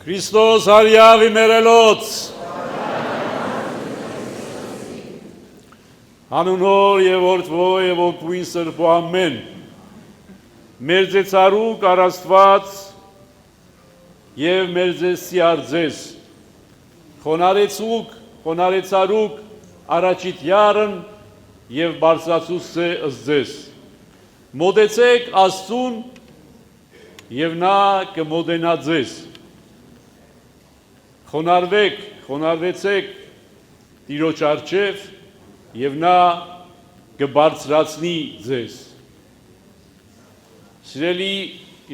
Քրիստոս հարյավի մերելոց Հանունոր եւ որդվո եւ ոգուին սրբո ամեն մեր ձեծարուկ առաստված եւ մեր ձեզ սիարձես խոնարեցարուկ առաջիթյարն եւ բարձրացուցե ըսձես մոտեցեք Աստծուն եւ նա կմոտենա ձեզ խոնարհվեցեք Տիրոջ առջև եւ նա կբարձրացնի ձեզ Սիրելի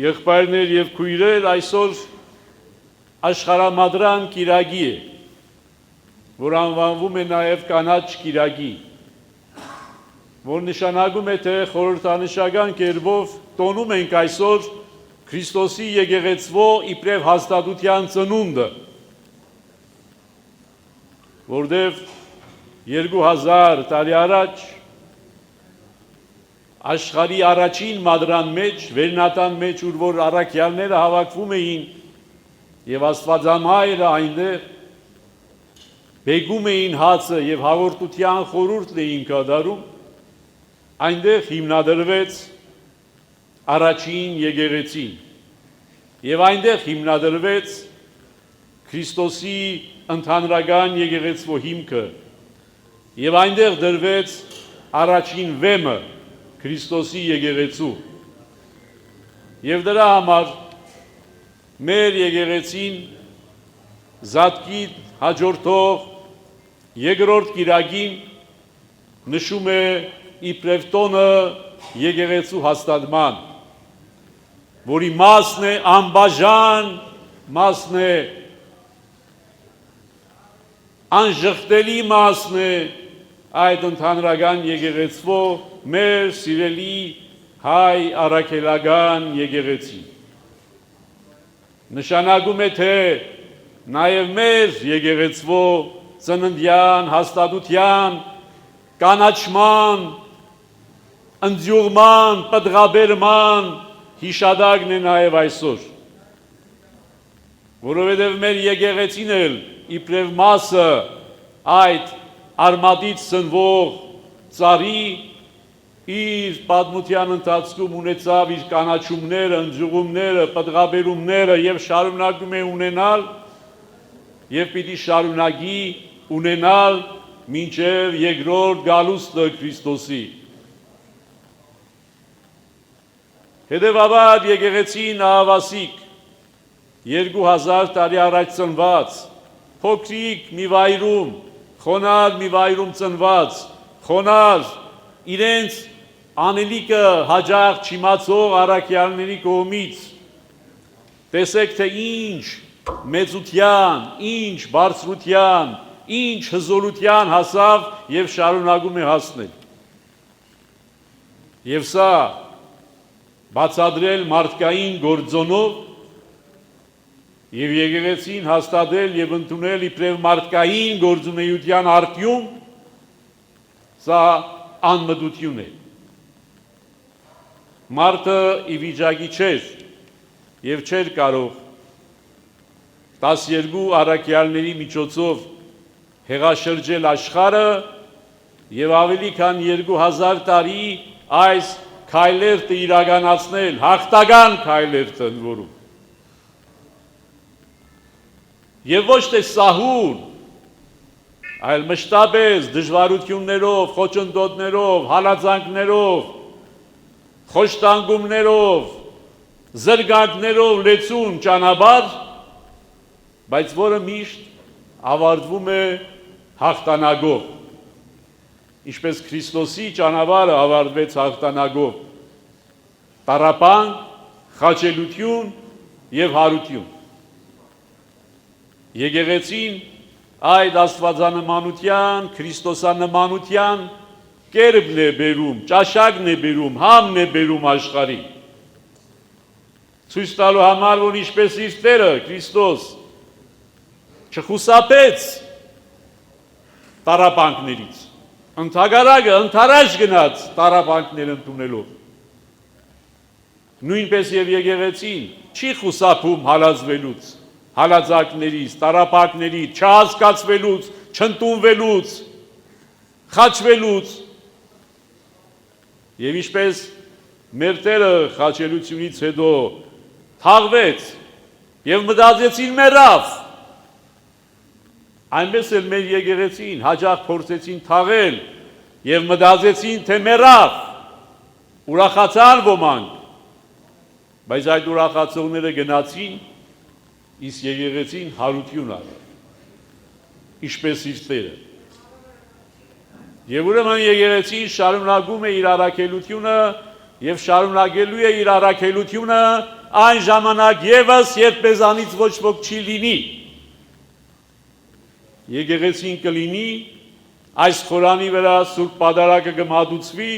եղբայրներ եւ քույրեր այսօր աշխարհամադրան կիրագի է որ անվանվում է նաեւ կանաչ կիրագի որ նշանակում է թե խորհրդանշական կերպով տոնում ենք այսօր Քրիստոսի եկեղեցվո իբրև հաստատության ծնունդը որտև 2000 տարի առաջ աշխարհի առաջին մադրան մեջ, վերնատան մեջ, ուր որ առաքյալները հավաքվում էին եւ Աստվածամայրը այնտեղ բեգում էին հացը եւ հաղորդության խորհուրդն էին կատարում, այնտեղ հիմնադրվեց առաջին եկեղեցին եւ այնտեղ հիմնադրվեց Քրիստոսի ընդհանրական եկեղեցվո հիմքը եւ այնտեղ դրվեց առաջին վեմը Քրիստոսի եկեղեցու եւ դրա համար մեր եկեղեցին զատկի հաջորդող երկրորդ կիրագին նշում է իբրև տոնը եկեղեցու հաստատման որի մասն է անբաժան մասն է անժխտելի մասն է այդ ընդհանրական եկեղեցվո մեր սիրելի հայ առաքելական եկեղեցի նշանակում է թե նաև մեր եկեղեցվո ծննդյան հաստատության կանաչման ընձյուղման պտղաբերման հիշադակն է նաև այսօր որովհետև մեր եկեղեցին էլ իբրև մասը այդ արմատից սնվող ծառի իր պատմության ընթացքում ունեցավ իր կանաչումները, ընձյուղումները, պտղաբերումները եւ շարունակում է ունենալ եւ պիտի շարունակի ունենալ մինչեւ երկրորդ գալուստը Քրիստոսի Հետևաբար եկեղեցին ահավասիկ 2000 տարի առաջ ծնված փոքրիկ մի վայրում խոնար մի վայրում ծնված խոնար իրենց անելիքը հաջող չիմացող առաքյալների կողմից տեսեք թե ինչ մեծության ինչ բարձրության ինչ հզորության հասավ եւ շարունակում է հասնել եւ սա բացադրել մարդկային գործոնով եւ եկեղեցին հաստատել եւ ընդունել իբրև մարդկային գործունեության արտյուն սա անմտություն է մարդը ի վիճակի չէր եւ չէր կարող 12 առաքյալների միջոցով հեղաշրջել աշխարհը եւ ավելի քան 2000 տարի այս քայլերթը իրականացնել հաղթական քայլերթը որում Եվ ոչ թե սահուն, այլ մշտապես դժվարություններով, խոչընդոտներով, հալածանքներով, խոշտանգումներով, զրկանքներով լեցուն ճանապարհ, բայց որը միշտ ավարտվում է հաղթանակով։ Ինչպես Քրիստոսի ճանապարհը ավարտվեց հաղթանակով։ Տառապանք, խաչելություն եւ հարություն։ Եկեղեցին այդ աստվածանմանության, քրիստոսանմանության կերպն է բերում, ճաշակն է բերում, համն է բերում աշխարհի։ Ցույց տալու համար, որ ինչպես իր Տերը Քրիստոս չխուսափեց տառապանքներից, ընդհակառակը ընդառաջ գնաց տառապանքներ ընդունելով։ Նույնպես եւ եկեղեցին չի խուսափում հալածվելուց, հալածակներից, տարապակներից, չհասկացվելուց, չընդունվելուց, խաչվելուց։ Եվ ինչպես մեր Տերը խաչելությունից հետո թաղվեց եւ մտածեցին մեռավ, այնպես էլ մեր եկեղեցին հաջող փորձեցին թաղել եւ մտածեցին թե մեռավ, ուրախացան ոմանք, բայց այդ ուրախացողները գնացին, իսկ եկեղեցին հարություն արավ, ինչպես իր Տերը։ Եվ ուրեմն եկեղեցին շարունակում է իր առաքելությունը եւ շարունակելու է իր առաքելությունը այն ժամանակ եւս, երբ մեզանից ոչ ոք չի լինի։ Եկեղեցին կլինի, այս խորանի վրա Սուրբ Պատարագը կմատուցվի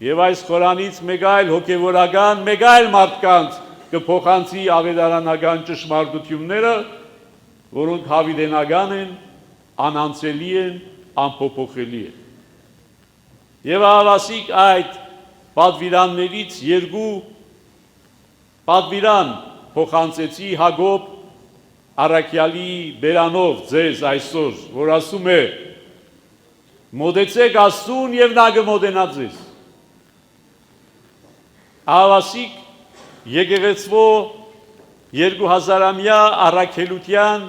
եւ այս խորանից մեկ այլ հոգեվորական, մեկ այլ մարդկանց կփոխանցի ավետարանական ճշմարտությունները, որոնք հավիտենական են, անանցելի են, անփոփոխելի են։ Եվ ահավասիկ այդ պատվիրաններից երկու պատվիրան փոխանցեցի Հակոբ առաքյալի բերանով ձեզ այսօր, որ ասում է. մոտեցեք Աստծուն եւ նա կմոտենա ձեզ։ Ահավասիկ եկեղեցվո 2000-ամյա առաքելության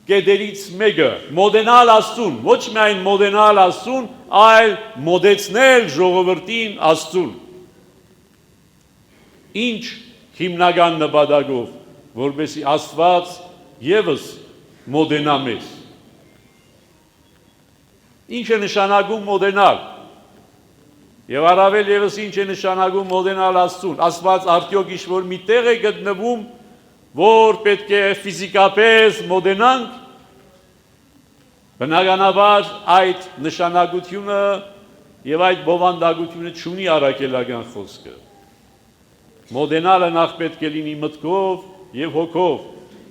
կետերից մեկը մոտենալ Աստծուն, ոչ միայն մոտենալ Աստծուն, այլ մոտեցնել ժողովրդին Աստծուն։ Ինչ հիմնական նպատակով, որպեսզի Աստված ևս մոտենա մեզ։ Ինչ է նշանակում մոտենալ։ Եվ առավել ևս ինչ է նշանակում մոտենալ Աստծուն։ Աստված արդյոք ինչ-որ մի տեղ է գտնվում, որ պետք է ֆիզիկապես մոտենանք, բնականաբար այդ նշանակությունը եւ այդ բովանդակությունը չունի առաքելական խոսքը։ Մոտենալը նախ պետք է լինի մտքով եւ հոգով,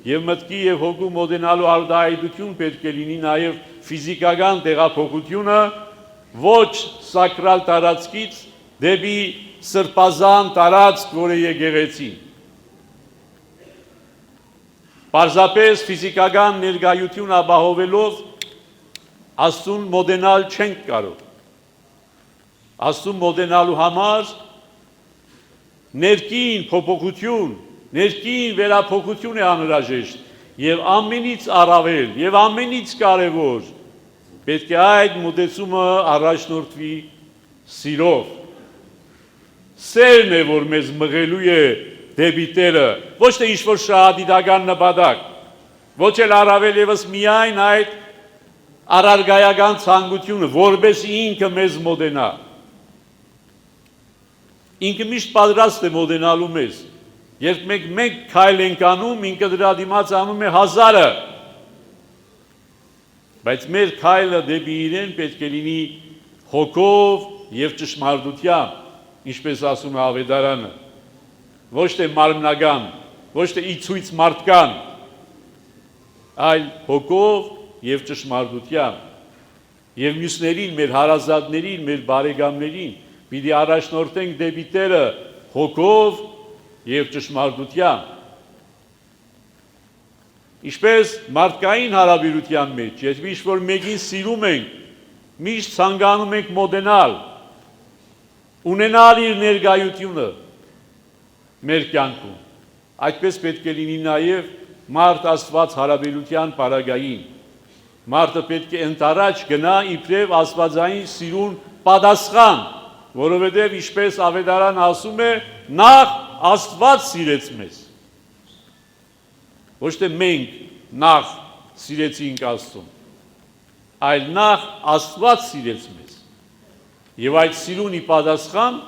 եւ մտքի եւ հոգու մոտենալու արտահայտություն պետք է լինի նաեւ ֆիզիկական տեղափոխությունը, ոչ սակրալ տարածքից դեպի սրբազան տարածք, որը եկեղեցին։ Պարզապես ֆիզիկական ներկայություն ապահովելով Աստծուն մոտենալ չենք կարող։ Աստծուն մոտենալու համար ներքին փոփոխություն, ներքին վերափոխություն է անհրաժեշտ եւ ամենից առավել եւ ամենից կարեւոր պետք է այդ մոտեցումը առաջնորդվի սիրով։ Սերն է, որ մեզ մղելու է դեպի Տերը, ոչ թե ինչ-որ շահադիտական նպատակ, ոչ էլ առավել ևս միայն այդ առարգայական ցանկությունը, որպեսզի ինքը մեզ մոտենա։ Ինքը միշտ պատրաստ է մոտենալու մեզ։ Երբ մենք քայլ ենք անում, ինքը դրա դիմաց անում է 1000-ը։ Բայց մեր քայլը դեպի իրեն պետք է լինի հոգով եւ ճշմարտությամբ, ինչպես ասում է ավետարանը, ոչ թե մարմնական, ոչ թե իցույց մարդկան, այլ հոգով եւ ճշմարտությամբ։ Եվ մյուսներին, մեր հարազատներին, մեր բարեկամներին պիտի առաջնորդենք դեպի Տերը հոգով եւ ճշմարտությամբ։ Ինչպես մարդկային հարաբերության մեջ, եթե ինչ-որ մեկին սիրում ենք, միշտ ցանկանում ենք մոտենալ, ունենալ իր ներկայությունը մեր կյանքում։ Այդպես պետք է լինի նաև մարդ Աստված հարաբերության պարագային։ Մարդը պետք է ընթരാճ գնա իբրև աստվածային սիրուն պատասխան, որովհետև ինչպես ավետարան ասում է, նախ Աստված սիրեց մեզ։ Ոչ թե մենք նախ սիրեցինք Աստծուն, այլ նախ Աստված սիրեց մեզ։ Եվ այդ սիրունի պատասխան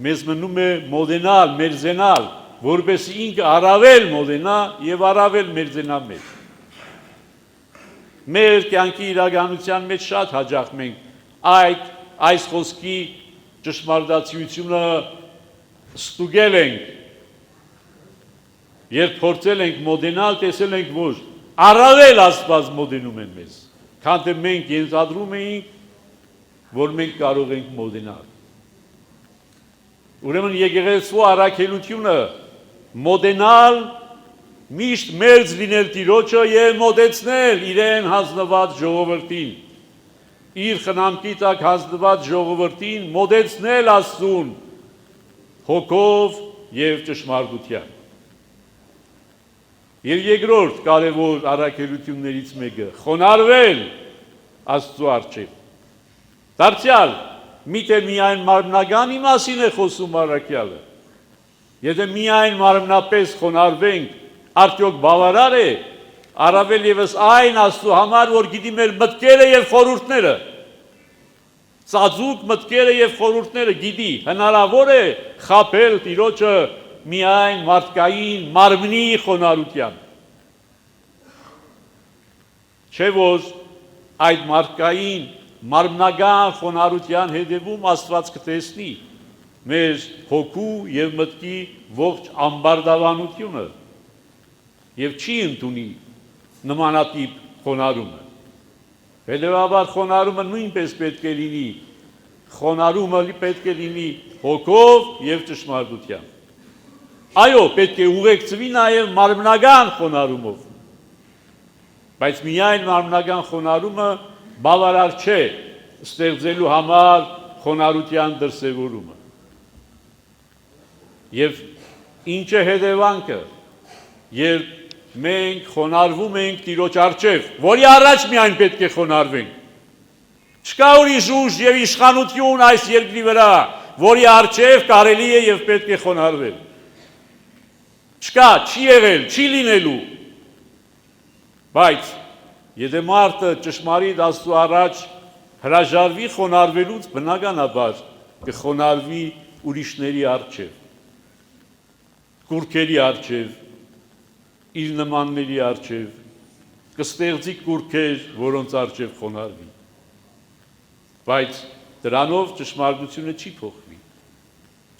մեզ մնում է մոտենալ, մերձենալ, որպեսզի ինքը առավել մոտենա եւ առավել մերձենա մեզ։ Մեր կյանքի իրականության մեջ շատ հաճախ մենք այս խոսքի ճշմարտացիությունը ստուգել ենք, երբ փորձել ենք մոտենալ, տեսել ենք, որ առավել Աստված մոտենում են մեզ, քան թե մենք ենթադրում էինք, որ մենք կարող ենք մոտենալ։ Ուրեմն եկեղեցու առաքելությունը մոտենալ միշտ մերձ լինել Տիրոջը եւ մոտեցնել իրեն հանձնված ժողովրդին, իր խնամքի տակ հանձնված ժողովրդին մոտեցնել Աստծուն հոգով եւ ճշմարտությամբ։ Եվ երկրորդ կարևոր առաքելություններից մեկը խոնարհվել Աստծո առջև։ Դարձյալ միթե միայն մարմնագանի մասին է խոսում առաքյալը։ Եթե միայն մարմնապես խոնարհվենք, արդյոք բավարար է, առավել ևս այն Աստծո համար, որ գիտի մեր մտքերը եւ խորհուրդները, ծածուկ մտքերը եւ խորհուրդները գիտի, հնարավոր է խաբել Տիրոջը միայն մարդկային մարմնի խոնարհությամբ։ Չէ որ այդ մարդկային մարմնական խոնարհության հետևում Աստված կտեսնի մեր հոգու եւ մտքի ողջ ամբարտավանությունը եւ չի ընդունի նմանատիպ խոնարհումը։ Հետևաբար խոնարհումը նույնպես պետք է լինի, խոնարհումը պետք է լինի հոգով եւ ճշմարտությամբ։ Այո, պետք է ուղեկցվի նաեւ մարմնական խոնարհումով, բայց միայն մարմնական խոնարհումը բավարար չէ ստեղծելու համար խոնարհության դրսևորումը։ Եվ ինչ է հետևանքը, երբ մենք խոնարհվում ենք Տիրոջ առջև, որի առաջ միայն պետք է խոնարհվենք։ Չկա ուրիշ ուժ եւ իշխանություն այս երկրի վրա, որի առջև կարելի է եւ պետք է խոնարհվել։ Չկա, չի եղել, չի լինելու։ Բայց եթե մարդը ճշմարիտ Աստծո առաջ հրաժարվի խոնարհվելուց, բնականաբար կխոնարհվի ուրիշների առջև, կուրքերի առջև, իր նմանների առջև, կստեղծի կուրքեր, որոնց առջև խոնարհվի։ Բայց դրանով ճշմարտությունը չի փոխվի։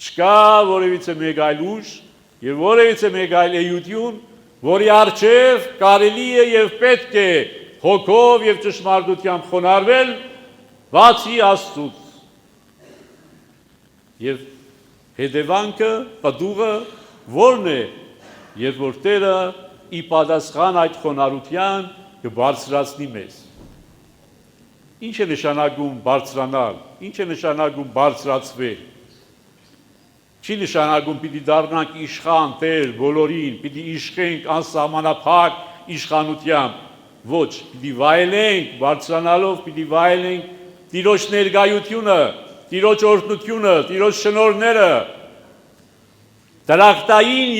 Չկա որևիցե մեկ այլ ուժ եւ որևիցե մեկ այլ էություն, որի առջև կարելի է եւ պետք է հոգով եւ ճշմարտությամբ խոնարհվել, բացի Աստծուց։ Եվ հետևանքը, պտուղը որն է, երբ որ Տերը ի պատասխան այդ խոնարհության կբարձրացնի մեզ։ Ինչ է նշանակում բարձրանալ, ինչ է նշանակում բարձրացվել։ Չի նշանակում պիտի դառնանք իշխան Տեր բոլորին, պիտի իշխենք անսահմանափակ իշխանությամբ, ոչ, պիտի վայելենք, բարձրանալով պիտի վայելենք Տիրոջ ներկայությունը, Տիրոջ օրհնությունը, Տիրոջ շնորհները, դրախտային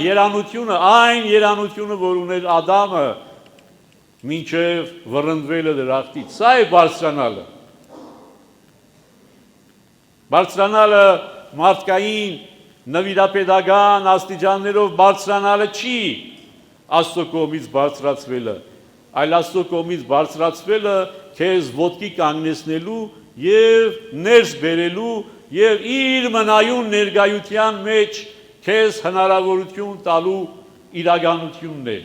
երանությունը, այն երանությունը, որ ուներ Ադամը, մինչև վռնդվելը դրախտից, սա է բարձրանալը։ Բարձրանալը մարդկային նվիրապետական աստիճաններով բարձրանալը չի Աստծո կողմից բարձրացվելը, այլ Աստծո կողմից բարձրացվելը քեզ ոտքի կանգնեցնելու եւ ներս բերելու եւ իր մնայուն ներկայության մեջ քեզ հնարավորություն տալու իրականությունն է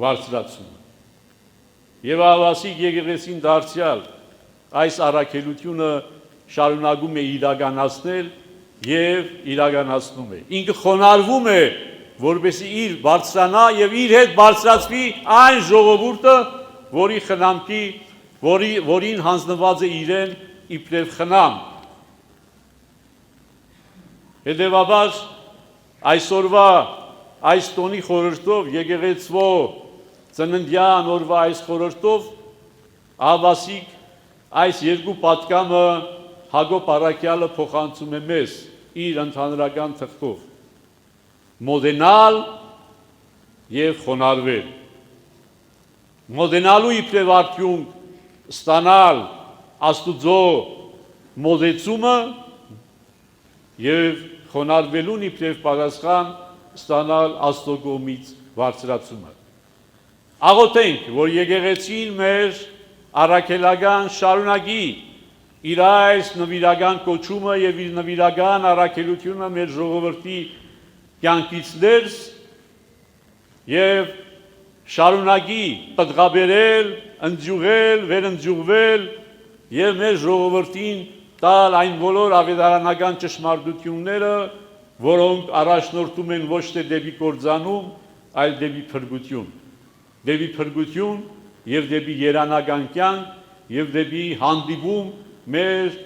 բարձրացումը։ Եվ ահավասիկ եկեղեցին դարձյալ այս առաքելությունը շարունակում է իրականացնել եւ իրականացնում է։ Ինքը խոնարհվում է, որպեսզի իր բարձրանա եւ իր հետ բարձրացվի այն ժողովուրդը, որի խնամքի, որին հանձնված է իրեն իբրև խնամ։ Հետևաբար այսօրվա այս տոնի խորհրդով, եկեղեցվո ծննդյան օրվա այս խորհրդով ահավասիկ այս երկու պատկամը Հակոբ առաքյալը փոխանցում է մեզ իր ընդհանրական թղթով. մոդենալ եւ խոնարհվել։ Մոդենալու իբրև արդյունք ստանալ Աստուծո մոդեցումը եւ խոնարհվելուն իբրև պատասխան ստանալ Աստծո կողմից բարձրացումը։ Աղոթենք, որ եկեղեցին մեր առաքելական շարունակի իր այս նվիրական կոչումը եւ իր նվիրական առաքելությունը մեր ժողովրդի կյանքից ներս եւ շարունակի պտղաբերել, ընձյուղել, վերընձյուղվել եւ մեր ժողովրդին տալ այն բոլոր ավետարանական ճշմարտությունները, որոնք առաջնորդում են ոչ թե դեպի կործանում, այլ դեպի փրկություն։ Դեպի փրկություն եւ դեպի երանական կյանք եւ դեպի հանդիպում մեր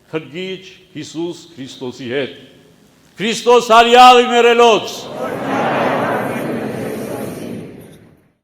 Փրկիչ Հիսուս Քրիստոսի հետ։ Քրիստոս հարյալ իմերելոց